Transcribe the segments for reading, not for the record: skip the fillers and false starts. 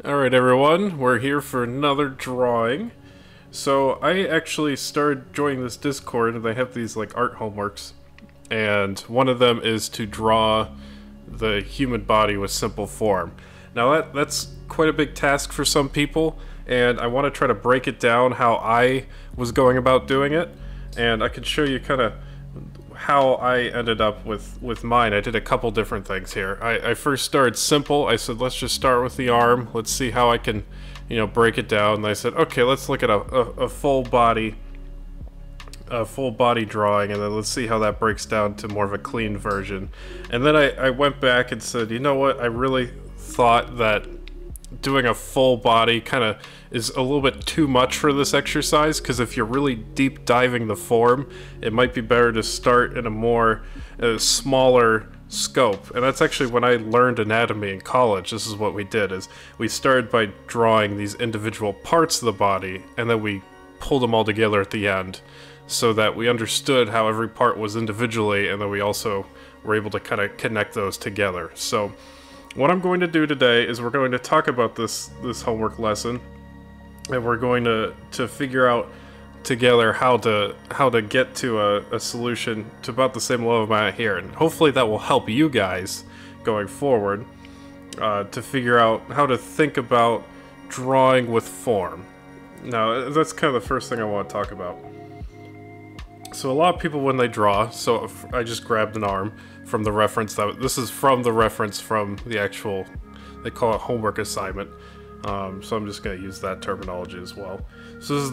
Alright everyone, we're here for another drawing. So I actually started joining this Discord and they have these like art homeworks. And one of them is to draw the human body with simple form. Now that's quite a big task for some people, and I want to try to break it down how I was going about doing it. And I can show you kind of how I ended up with mine. I did a couple different things here. I first started simple. I said, let's just start with the arm. Let's see how I can, break it down. And I said, okay, let's look at a full body drawing, and then let's see how that breaks down to more of a clean version. And then I went back and said, you know what? I really thought that doing a full body kind of is a little bit too much for this exercise, because if you're really deep diving the form, it might be better to start in a more smaller scope. And that's actually when I learned anatomy in college. This is what we did, is we started by drawing these individual parts of the body, and then we pulled them all together at the end so that we understood how every part was individually, and then we also were able to kind of connect those together. So what I'm going to do today is we're going to talk about this homework lesson, and we're going to figure out together how to get to a solution to about the same level I'm at here, and hopefully that will help you guys going forward to figure out how to think about drawing with form. Now that's kind of the first thing I want to talk about. So a lot of people, when they draw, so if I just grabbed an arm from the reference, this is from the reference from the actual, they call it homework assignment. So I'm just going to use that terminology as well. So this is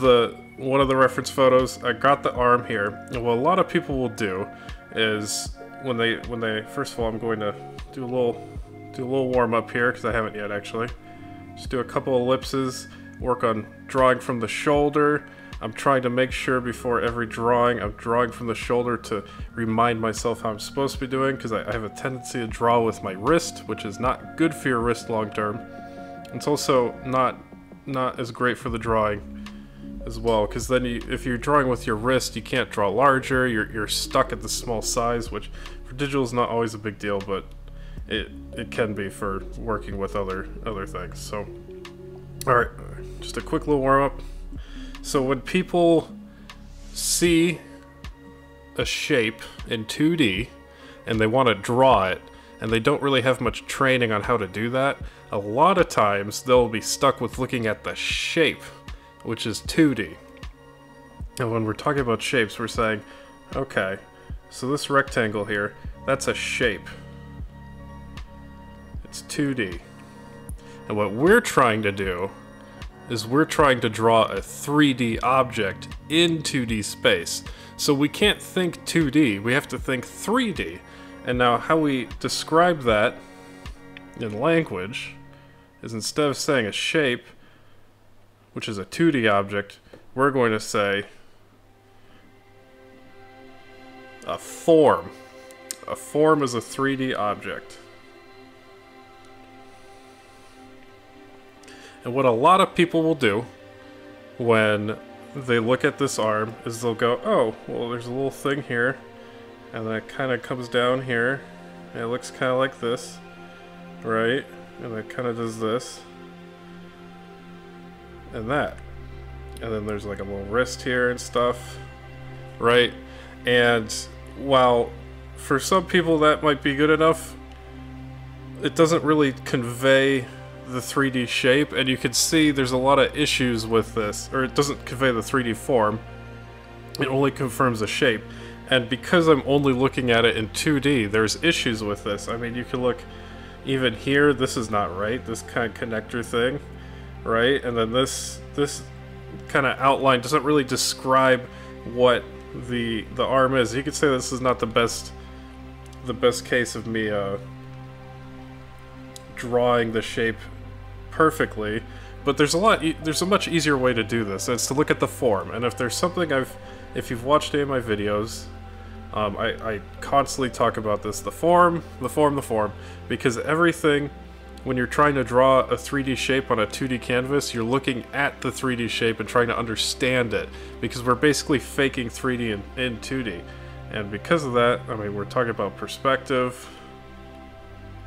one of the reference photos. I got the arm here, and what a lot of people will do is when they first of all, I'm going to do a little warm up here, because I haven't yet actually. Just do a couple ellipses, work on drawing from the shoulder. I'm trying to make sure before every drawing I'm drawing from the shoulder to remind myself how I'm supposed to be doing, because I have a tendency to draw with my wrist, which is not good for your wrist long term. It's also not as great for the drawing as well, because then if you're drawing with your wrist, you can't draw larger. You're stuck at the small size, which for digital is not always a big deal, but it can be for working with other things. So, all right, just a quick little warm up. So when people see a shape in 2D and they want to draw it, and they don't really have much training on how to do that, a lot of times they'll be stuck with looking at the shape, which is 2D. And when we're talking about shapes, we're saying, okay, so this rectangle here, that's a shape. It's 2D. And what we're trying to do is we're trying to draw a 3D object in 2D space. So we can't think 2D, we have to think 3D. And now how we describe that in language is, instead of saying a shape, which is a 2D object, we're going to say a form. A form is a 3D object. And what a lot of people will do when they look at this arm is they'll go, oh, well, there's a little thing here, and then it kind of comes down here, and it looks kind of like this, right? And it kind of does this, and that. And then there's like a little wrist here and stuff, right? And while for some people that might be good enough, it doesn't really convey the 3D shape, and you can see there's a lot of issues with this, or it doesn't convey the 3D form, it only confirms the shape. And because I'm only looking at it in 2D, there's issues with this. I mean, you can look even here, this is not right, this kind of connector thing, right? And then this kind of outline doesn't really describe what the arm is. You could say this is not the best case of me drawing the shape perfectly, but there's a much easier way to do this, and it's to look at the form. And if there's something if you've watched any of my videos, I constantly talk about this, the form, because everything, when you're trying to draw a 3D shape on a 2D canvas, you're looking at the 3D shape and trying to understand it, because we're basically faking 3D in 2D. And because of that, I mean, we're talking about perspective,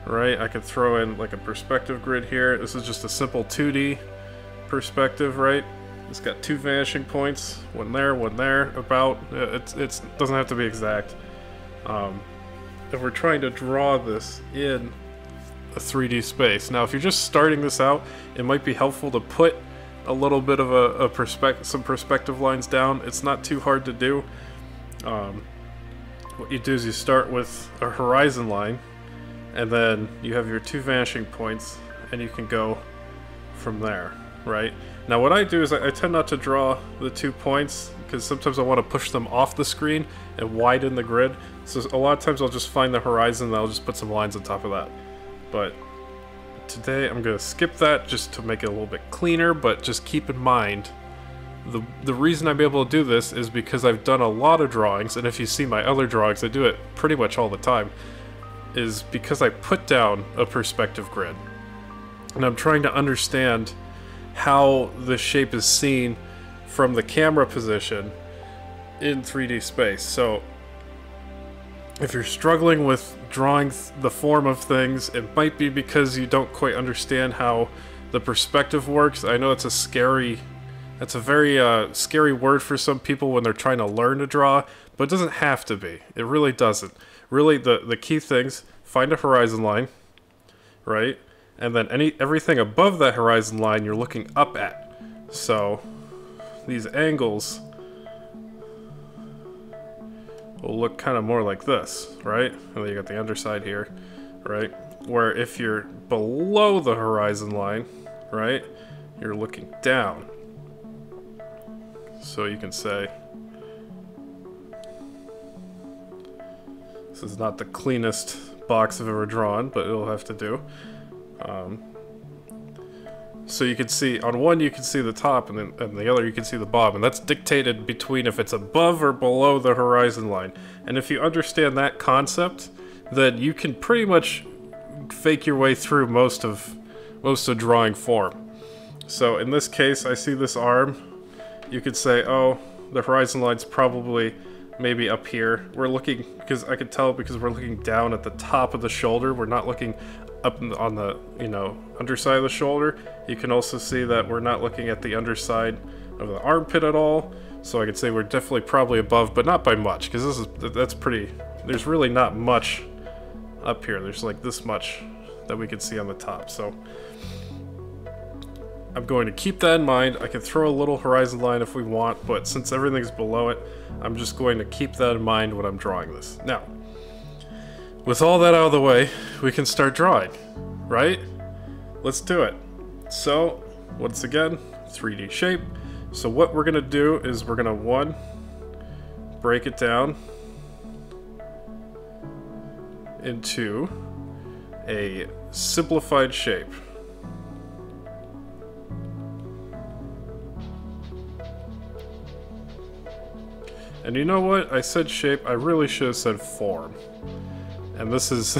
right? I could throw in like a perspective grid here. This is just a simple 2D perspective, right? It's got 2 vanishing points, one there, about. It doesn't have to be exact. If we're trying to draw this in a 3D space. Now, if you're just starting this out, it might be helpful to put a little bit of some perspective lines down. It's not too hard to do. What you do is you start with a horizon line, and then you have your 2 vanishing points, and you can go from there, right? Now what I do is I tend not to draw the 2 points, because sometimes I want to push them off the screen and widen the grid. So a lot of times I'll just find the horizon and I'll just put some lines on top of that. But today I'm going to skip that just to make it a little bit cleaner, but just keep in mind the reason I'm able to do this is because I've done a lot of drawings, and if you see my other drawings, I do it pretty much all the time, is because I put down a perspective grid. And I'm trying to understand how the shape is seen from the camera position in 3D space. So if you're struggling with drawing the form of things, it might be because you don't quite understand how the perspective works. I know it's that's a very scary word for some people when they're trying to learn to draw, but it doesn't have to be. It really doesn't. Really, the key things, find a horizon line, right? And then everything above that horizon line you're looking up at. So these angles will look kind of more like this, right? And then you got the underside here, right? Where if you're below the horizon line, right, you're looking down. So you can say, this is not the cleanest box I've ever drawn, but it'll have to do. So you can see, on one you can see the top, and then the other you can see the bottom, and that's dictated between if it's above or below the horizon line. And if you understand that concept, then you can pretty much fake your way through most of drawing form. So in this case, I see this arm. You could say, oh, the horizon line's probably maybe up here. We're looking, because I could tell because we're looking down at the top of the shoulder. We're not looking up on the, underside of the shoulder. You can also see that we're not looking at the underside of the armpit at all. So I could say we're definitely probably above, but not by much, because that's pretty, there's really not much up here. There's like this much that we can see on the top. So I'm going to keep that in mind. I can throw a little horizon line if we want, but since everything's below it, I'm just going to keep that in mind when I'm drawing this. Now, with all that out of the way, we can start drawing, right? Let's do it. So, once again, 3D shape. So what we're gonna do is we're gonna, break it down into a simplified shape. And you know what? I said shape, I really should have said form. And this is...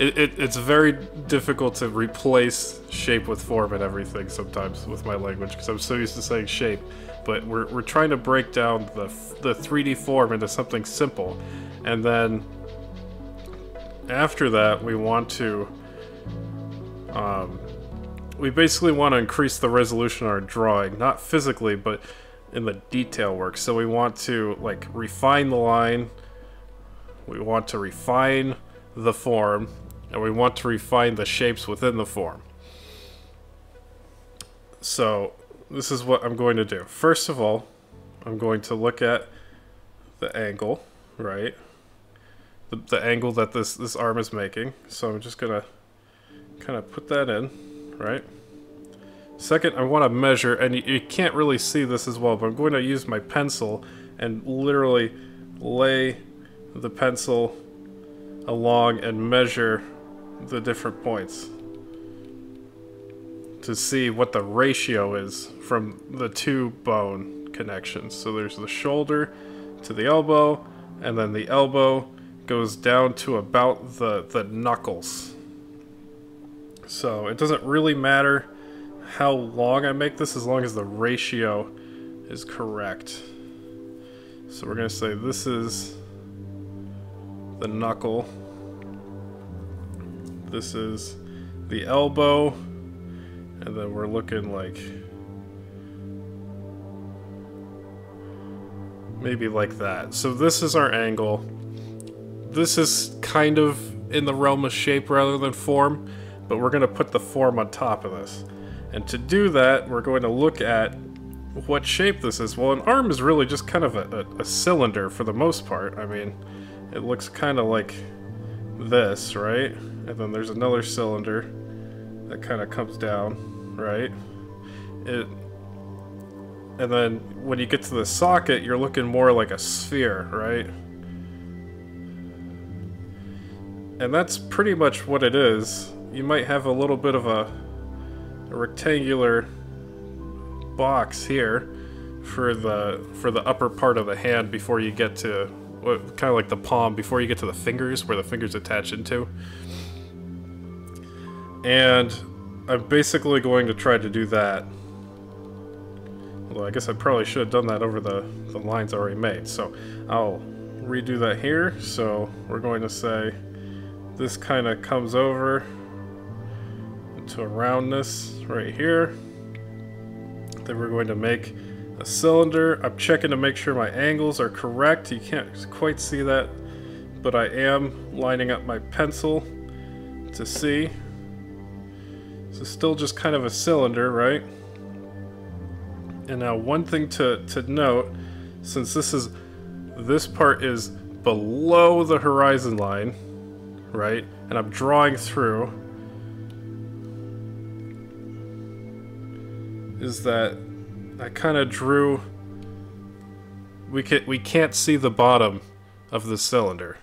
it's very difficult to replace shape with form and everything sometimes with my language, because I'm so used to saying shape. But we're trying to break down the 3D form into something simple. And then after that, we want to... we basically want to increase the resolution of our drawing. Not physically, but in the detail work. So we want to, like, refine the line. We want to refine the form, and we want to refine the shapes within the form. So this is what I'm going to do. First of all, I'm going to look at the angle, right? The angle that this arm is making. So I'm just gonna kind of put that in, right? Second, I want to measure, and you can't really see this as well, but I'm going to use my pencil and literally lay the pencil along and measure the different points to see what the ratio is from the two bone connections. So there's the shoulder to the elbow, and then the elbow goes down to about the knuckles. So it doesn't really matter how long I make this as long as the ratio is correct. So we're going to say this is the knuckle, This is the elbow, and then we're looking like maybe like that. So this is our angle. This is kind of in the realm of shape rather than form, but we're going to put the form on top of this. And to do that, we're going to look at what shape this is. Well, an arm is really just kind of a cylinder for the most part. I mean, it looks kind of like this, right? And then there's another cylinder that kind of comes down, right? And then when you get to the socket, you're looking more like a sphere, right? And that's pretty much what it is. You might have a little bit of a rectangular box here for the upper part of the hand before you get to kind of like the palm before you get to the fingers, where the fingers attach into. And I'm basically going to try to do that. Although I guess I probably should have done that over the lines already made. So I'll redo that here. So we're going to say this kind of comes over into a roundness right here. Then we're going to make a cylinder. I'm checking to make sure my angles are correct. You can't quite see that, but I am lining up my pencil to see. So still just kind of a cylinder, right? And now one thing to note, since this part is below the horizon line, right? And I'm drawing through, is that I kind of drew, we can't see the bottom of the cylinder.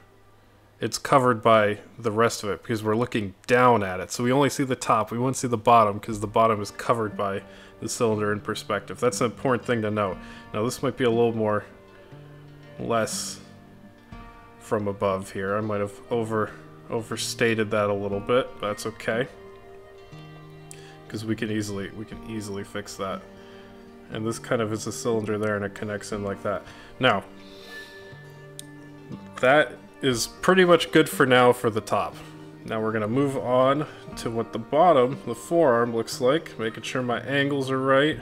It's covered by the rest of it because we're looking down at it. So we only see the top, we won't see the bottom because the bottom is covered by the cylinder in perspective. That's an important thing to note. Now this might be a little more, less from above here. I might have overstated that a little bit, but that's okay. Because we can easily fix that. And this kind of is a cylinder there and it connects in like that. Now, that is pretty much good for now for the top. Now we're gonna move on to what the bottom, the forearm, looks like, making sure my angles are right.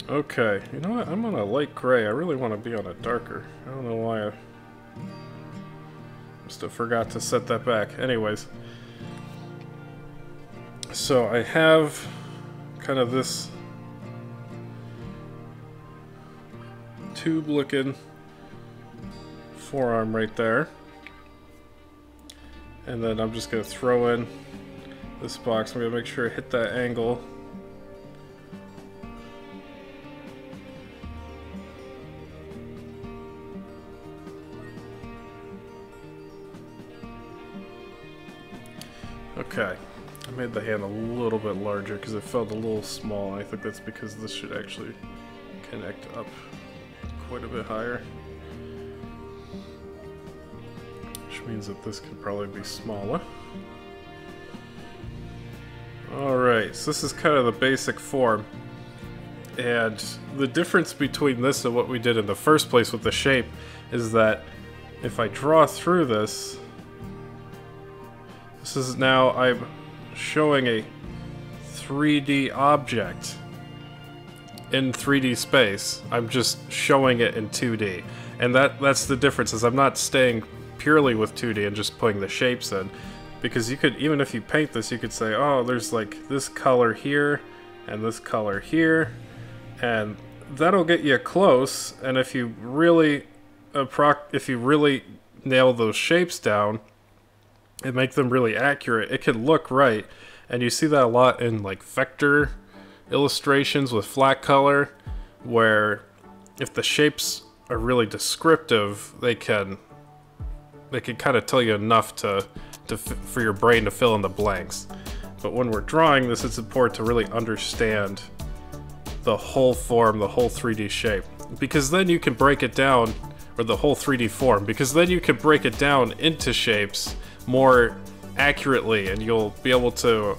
Okay, you know what? I'm on a light gray. I really want to be on a darker. I don't know why I must have forgot to set that back. Anyways, so I have kind of this tube looking forearm right there, and then I'm just going to throw in this box. I'm going to make sure I hit that angle. Okay, I made the hand a little bit larger because it felt a little small. I think that's because this should actually connect up quite a bit higher. Which means that this can probably be smaller. Alright, so this is kind of the basic form. And the difference between this and what we did in the first place with the shape is that if I draw through this, this is now, I'm showing a 3D object in 3D space. I'm just showing it in 2D. And that's the difference, is I'm not staying purely with 2D and just putting the shapes in. Because you could, even if you paint this, you could say, oh, there's like this color here and this color here. And that'll get you close, and if you really nail those shapes down and make them really accurate, it can look right. And you see that a lot in like vector illustrations with flat color, where if the shapes are really descriptive, they can kind of tell you enough for your brain to fill in the blanks. But when we're drawing this, it's important to really understand the whole form, the whole 3D shape, because then you can break it down, or the whole 3D form, because then you can break it down into shapes more accurately, and you'll be able to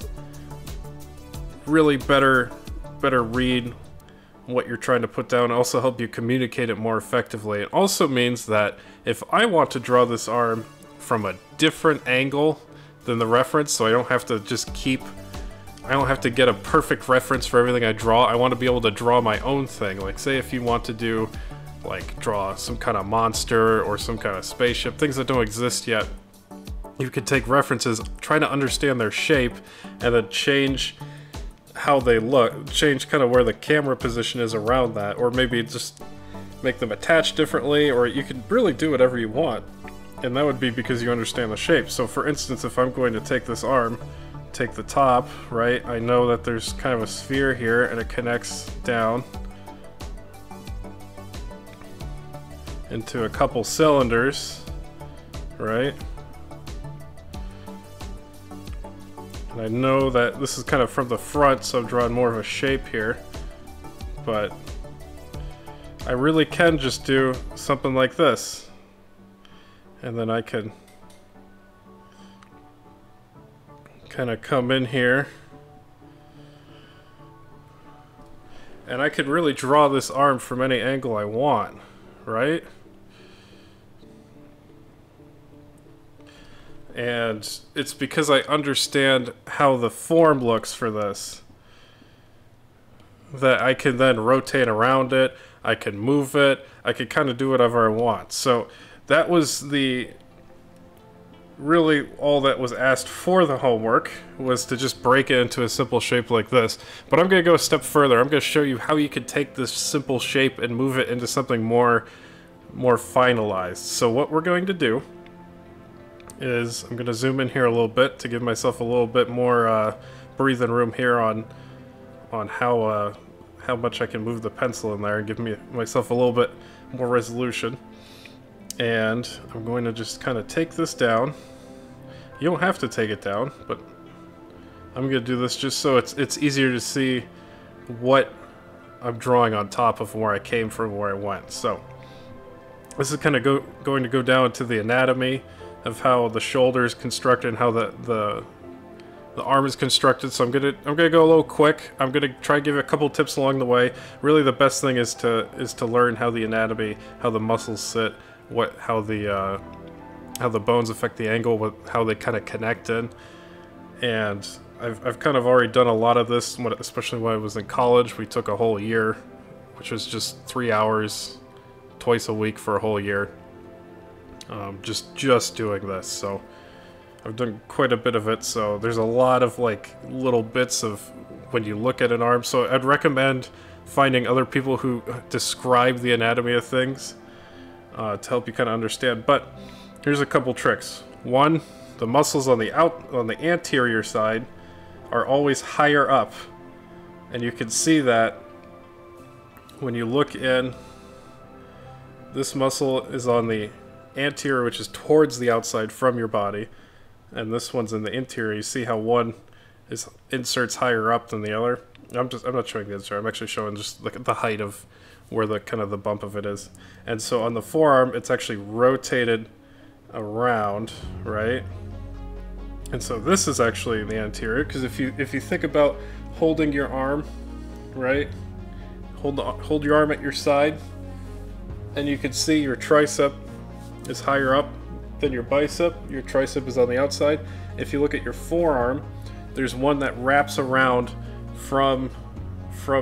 really better read what you're trying to put down, also help you communicate it more effectively. It also means that if I want to draw this arm from a different angle than the reference, so I don't have to just I don't have to get a perfect reference for everything I draw. I want to be able to draw my own thing. Like, say if you want to do, like, draw some kind of monster or some kind of spaceship, things that don't exist yet, you could take references, try to understand their shape, and then change how they look, change kind of where the camera position is around that, or maybe just make them attach differently, or you can really do whatever you want. And that would be because you understand the shape. So for instance, if I'm going to take this arm, take the top, right, I know that there's kind of a sphere here and it connects down into a couple cylinders, right? And I know that this is kind of from the front, so I'm drawing more of a shape here. But I really can just do something like this. And then I can kind of come in here. And I could really draw this arm from any angle I want, right? And it's because I understand how the form looks for this that I can then rotate around it, I can move it, I can kind of do whatever I want. So that was really all that was asked for the homework, was to just break it into a simple shape like this. But I'm going to go a step further. I'm going to show you how you can take this simple shape and move it into something more finalized. So what we're going to do is I'm going to zoom in here a little bit to give myself a little bit more breathing room here on how much I can move the pencil in there and give myself a little bit more resolution. And I'm going to just kind of take this down. You don't have to take it down, but I'm going to do this just so it's easier to see what I'm drawing on top of where I came from, where I went. So this is kind of going to go down to the anatomy of how the shoulder is constructed and how the arm is constructed. So I'm gonna go a little quick. I'm gonna try to give you a couple tips along the way. Really, the best thing is to learn how the anatomy, how the muscles sit, how the bones affect the angle, how they kind of connect in. And I've kind of already done a lot of this, especially when I was in college. We took a whole year, which was just 3 hours twice a week for a whole year. Just doing this, so I've done quite a bit of it. So there's a lot of like little bits of when you look at an arm. So I'd recommend finding other people who describe the anatomy of things to help you kind of understand. But here's a couple tricks. One, the muscles on the anterior side are always higher up, and you can see that when you look in. This muscle is on the anterior, which is towards the outside from your body, and this one's in the interior. You see how one inserts higher up than the other. I'm not showing the insert. I'm actually showing just the height of where the kind of the bump of it is. And so on the forearm, it's actually rotated around, right? And so this is actually the anterior, because if you think about holding your arm, right? Hold your arm at your side, and you can see your tricep is higher up than your bicep. Your tricep is on the outside. If you look at your forearm, there's one that wraps around from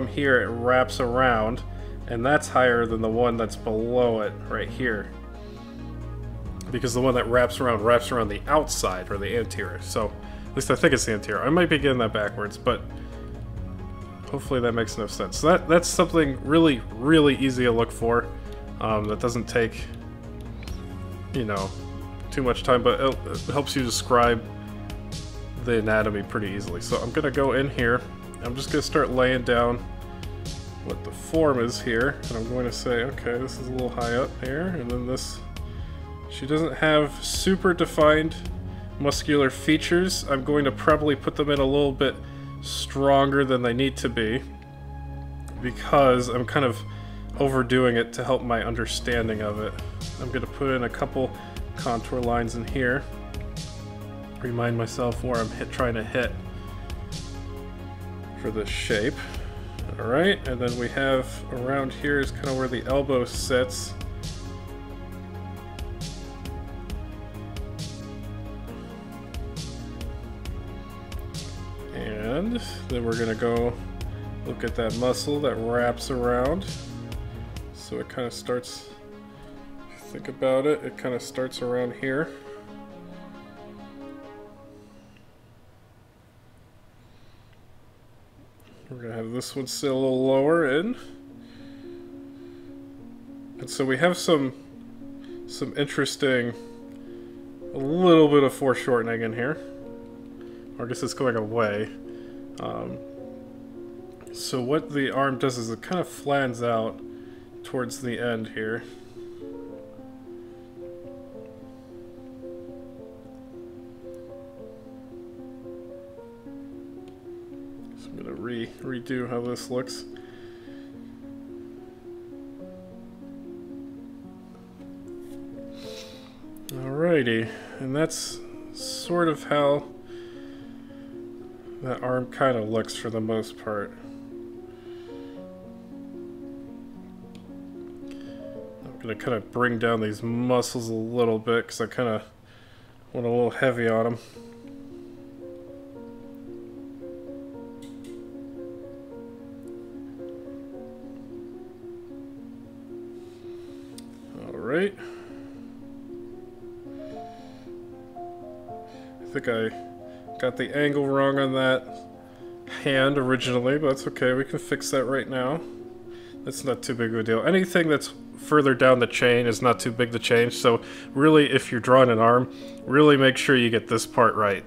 here. It wraps around, and that's higher than the one that's below it right here, because the one that wraps around the outside, or the anterior. So at least I think it's the anterior. I might be getting that backwards, but hopefully that makes enough sense. So that's something really, really easy to look for. That doesn't take, too much time, but it helps you describe the anatomy pretty easily. So I'm gonna go in here. I'm just gonna start laying down what the form is here, and I'm going to say, okay, this is a little high up here, and then this. She doesn't have super defined muscular features. I'm going to probably put them in a little bit stronger than they need to be, because I'm kind of overdoing it to help my understanding of it. I'm going to put in a couple contour lines in here, remind myself where I'm trying to hit for this shape. Alright, and then we have around here is kind of where the elbow sits. And then we're gonna go look at that muscle that wraps around. So it kind of starts, if you think about it, it kind of starts around here. We're gonna have this one sit a little lower in. And so we have some interesting, a little bit of foreshortening in here. Or I guess it's going away. So what the arm does is it kind of flans out towards the end here. So I'm gonna redo how this looks. Alrighty, and that's sort of how that arm kind of looks for the most part. I'm gonna kind of bring down these muscles a little bit because I kind of went a little heavy on them. Alright. I think I got the angle wrong on that hand originally, but that's okay. We can fix that right now. That's not too big of a deal. Anything that's further down the chain is not too big to change, so really if you're drawing an arm, really make sure you get this part right.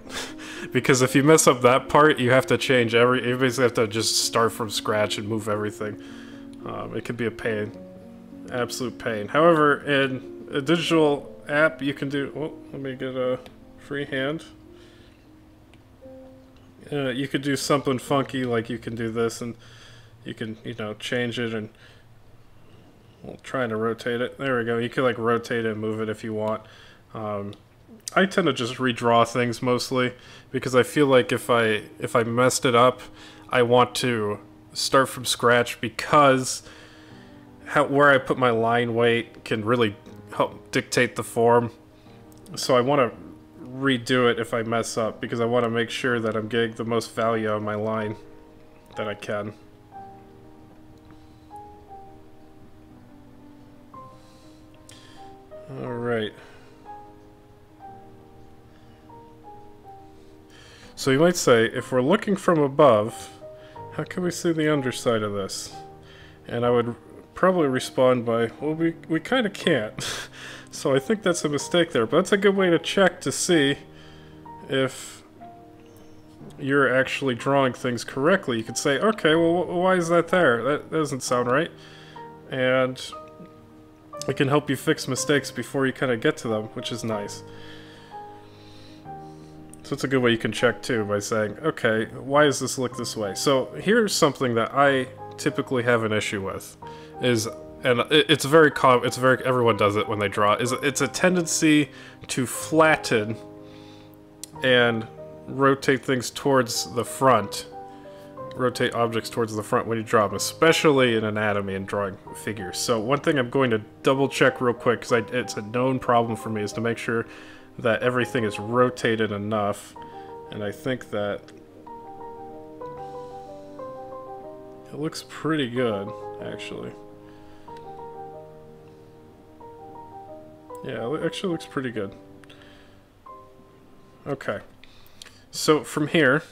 Because if you mess up that part, you have to change you basically have to just start from scratch and move everything. It can be a pain. Absolute pain. However, in a digital app, you can do... Oh, let me get a free hand. You could do something funky, like you can do this, and you can, you know, change it, and we'll try to rotate it. There we go. You can like rotate it and move it if you want. I tend to just redraw things mostly because I feel like if I messed it up, I want to start from scratch because where I put my line weight can really help dictate the form. So I want to redo it if I mess up because I want to make sure that I'm getting the most value out of my line that I can. Alright. So you might say, if we're looking from above, how can we see the underside of this? And I would probably respond by, well, we kind of can't. So I think that's a mistake there, but that's a good way to check to see if you're actually drawing things correctly. You could say, okay, well, why is that there? That doesn't sound right. And it can help you fix mistakes before you kind of get to them, which is nice. So it's a good way you can check too by saying, okay, why does this look this way? So here's something that I typically have an issue with, is, and it's very common, everyone does it when they draw, is it's a tendency to flatten and rotate things towards the front. Rotate objects towards the front when you draw them, especially in anatomy and drawing figures. So one thing I'm going to double check real quick, because it's a known problem for me, is to make sure that everything is rotated enough. And I think that it looks pretty good, actually. Yeah, it actually looks pretty good. Okay. So from here,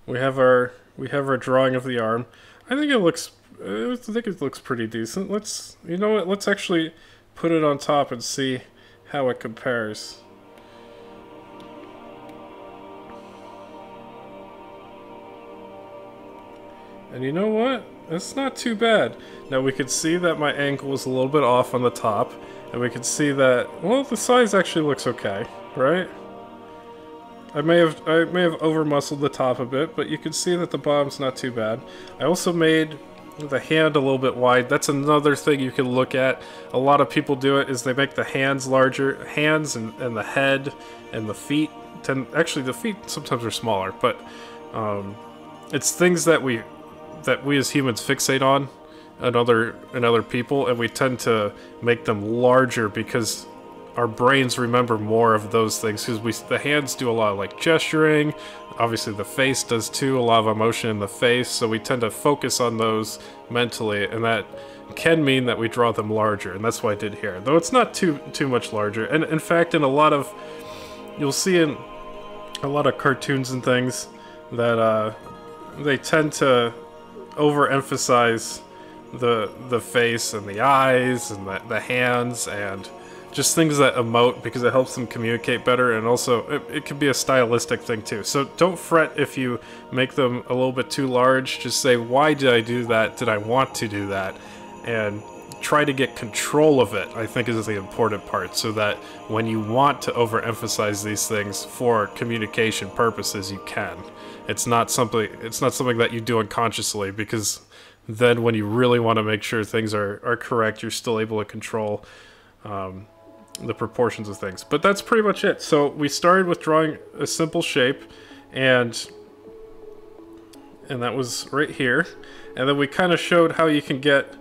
we have our drawing of the arm. I think it looks pretty decent. You know what? Let's actually put it on top and see how it compares. And you know what? It's not too bad. Now we could see that my angle is a little bit off on the top, and we could see that, well, the size actually looks okay, right? I may have over muscled the top a bit, but you can see that the bottom's not too bad. I also made the hand a little bit wide. That's another thing you can look at. A lot of people do it, is they make the hands larger. Hands and the head and the feet actually the feet sometimes are smaller, but it's things that we that we as humans fixate on in other people, and we tend to make them larger because our brains remember more of those things, because the hands do a lot of like gesturing, obviously the face does too, a lot of emotion in the face, so we tend to focus on those mentally, and that can mean that we draw them larger, and that's what I did here, though it's not too much larger. And in fact, in a lot of, you'll see in a lot of cartoons and things that they tend to overemphasize the face and the eyes and the hands and just things that emote, because it helps them communicate better, and also it could be a stylistic thing too. So don't fret if you make them a little bit too large. Just say, why did I do that? Did I want to do that? And try to get control of it, I think, is the important part, so that when you want to overemphasize these things for communication purposes, you can. It's not something that you do unconsciously, because then when you really want to make sure things are correct, you're still able to control the proportions of things. But that's pretty much it. So we started with drawing a simple shape, and that was right here. And then we kind of showed how you can get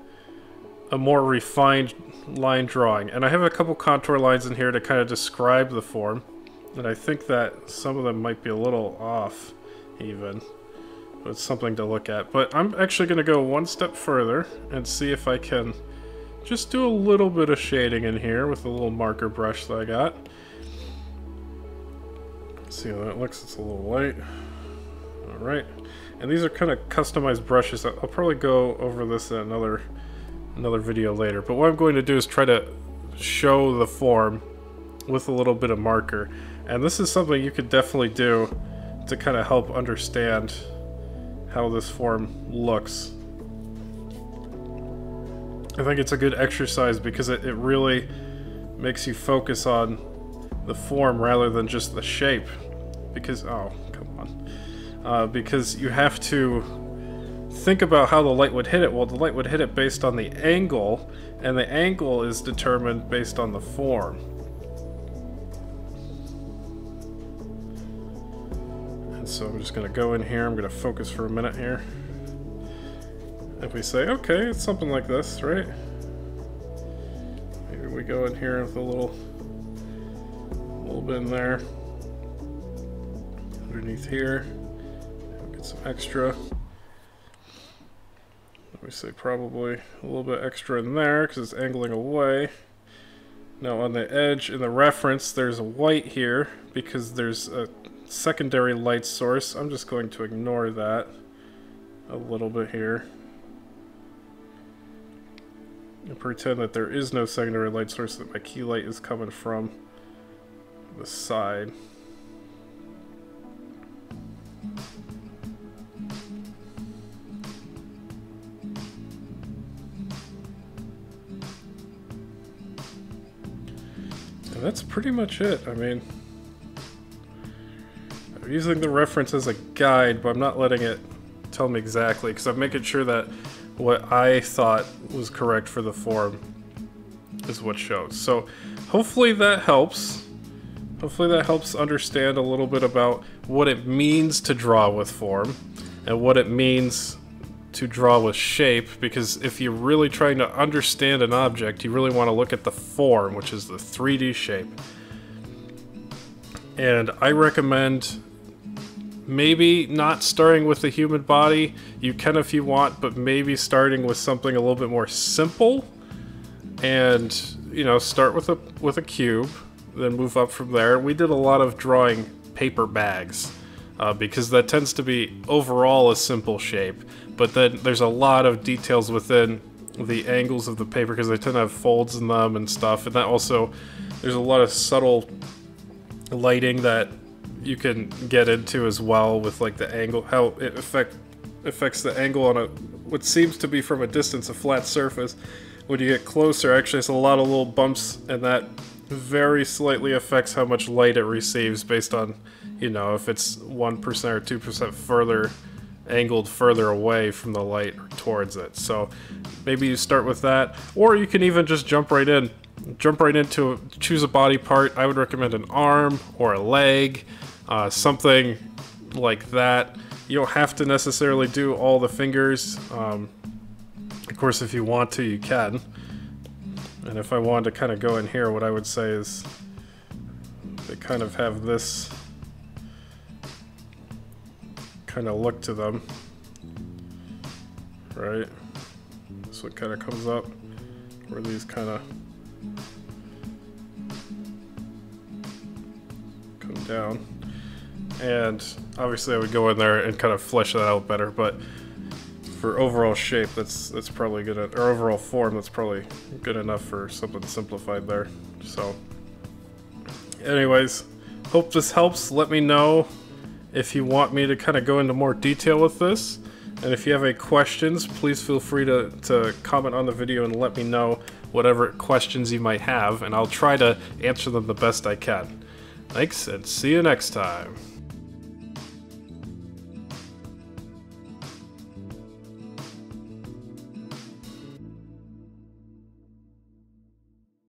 a more refined line drawing. And I have a couple contour lines in here to kind of describe the form. And I think that some of them might be a little off even. But it's something to look at. But I'm actually going to go one step further and see if I can just do a little bit of shading in here with a little marker brush that I got. Let's see how that looks. It's a little light. Alright. And these are kind of customized brushes. I'll probably go over this in another video later. But what I'm going to do is try to show the form with a little bit of marker. And this is something you could definitely do to kind of help understand how this form looks. I think it's a good exercise because it really makes you focus on the form rather than just the shape. Because, oh, come on. Because you have to think about how the light would hit it. Well, the light would hit it based on the angle, and the angle is determined based on the form. And so I'm just going to go in here, I'm going to focus for a minute here. If we say, okay, it's something like this, right? Maybe we go in here with a little bit in there. Underneath here, get some extra. We say probably a little bit extra in there because it's angling away. Now on the edge in the reference, there's a white here because there's a secondary light source. I'm just going to ignore that a little bit here and pretend that there is no secondary light source, that my key light is coming from the side. And that's pretty much it. I mean, I'm using the reference as a guide, but I'm not letting it tell me exactly, because I'm making sure that what I thought was correct for the form is what shows. So hopefully that helps. Hopefully that helps understand a little bit about what it means to draw with form and what it means to draw with shape, because if you're really trying to understand an object, you really want to look at the form, which is the 3D shape. And I recommend maybe not starting with the human body. You can if you want, but maybe starting with something a little bit more simple, and you know, start with a cube, then move up from there. We did a lot of drawing paper bags because that tends to be overall a simple shape, but then there's a lot of details within the angles of the paper because they tend to have folds in them and stuff, and that also, there's a lot of subtle lighting that you can get into as well with like the angle, how it affects the angle on what seems to be from a distance a flat surface. When you get closer, actually it's a lot of little bumps, and that very slightly affects how much light it receives based on, you know, if it's 1% or 2% further angled further away from the light or towards it. So maybe you start with that, or you can even just jump right into choose a body part. I would recommend an arm or a leg, something like that, You don't have to necessarily do all the fingers. Of course, if you want to, you can. And if I wanted to kind of go in here, what I would say is they kind of have this kind of look to them, right? So it kind of comes up where these kind of come down. And obviously I would go in there and kind of flesh that out better, but for overall shape, that's probably good, or overall form, that's probably good enough for something simplified there. So anyways, hope this helps. Let me know if you want me to kind of go into more detail with this. And if you have any questions, please feel free to comment on the video and let me know whatever questions you might have, and I'll try to answer them the best I can. Thanks, and see you next time.